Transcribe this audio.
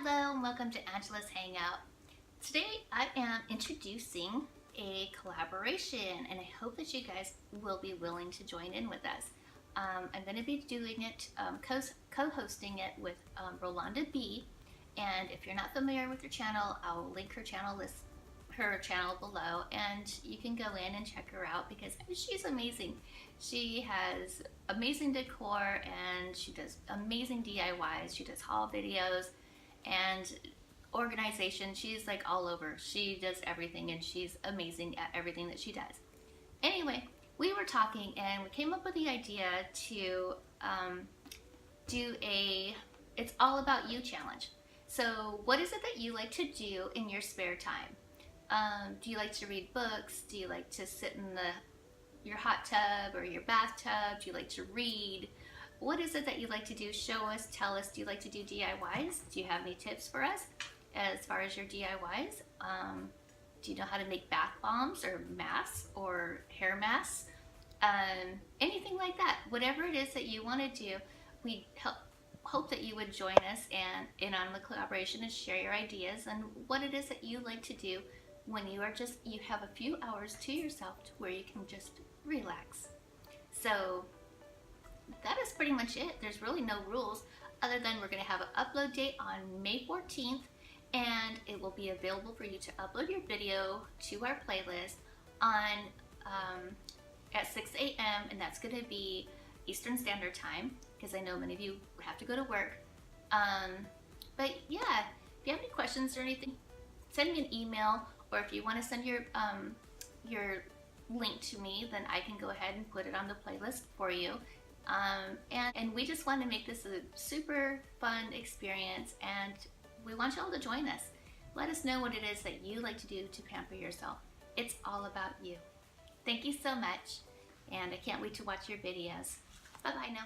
Hello and welcome to Angela's Hangout. Today I am introducing a collaboration and I hope that you guys will be willing to join in with us. I'm going to be doing it, co-hosting it with Rolanda B, and if you're not familiar with her channel, I'll link her channel below, and you can go in and check her out because she's amazing. She has amazing decor and she does amazing DIYs. She does haul videos and organization. She's like all over. She does everything and she's amazing at everything that she does. Anyway, we were talking and we came up with the idea to do a It's All About You challenge. So what is it that you like to do in your spare time? Do you like to read books? Do you like to sit in your hot tub or your bathtub? Do you like to read? What is it that you like to do? Show us, tell us. Do you like to do DIYs? Do you have any tips for us as far as your DIYs? Do you know how to make bath bombs or masks or hair masks? Anything like that. Whatever it is that you want to do, we hope that you would join us and in on the collaboration and share your ideas and what it is that you like to do when you have a few hours to yourself to where you can just relax. So that is pretty much it. There's really no rules other than we're going to have an upload date on May 14th and it will be available for you to upload your video to our playlist on at 6 a.m. and that's going to be Eastern Standard Time because I know many of you have to go to work. But yeah, if you have any questions or anything, send me an email, or if you want to send your link to me, then I can go ahead and put it on the playlist for you. And we just want to make this a super fun experience, and we want you all to join us. Let us know what it is that you like to do to pamper yourself. It's all about you. Thank you so much, and I can't wait to watch your videos. Bye-bye now.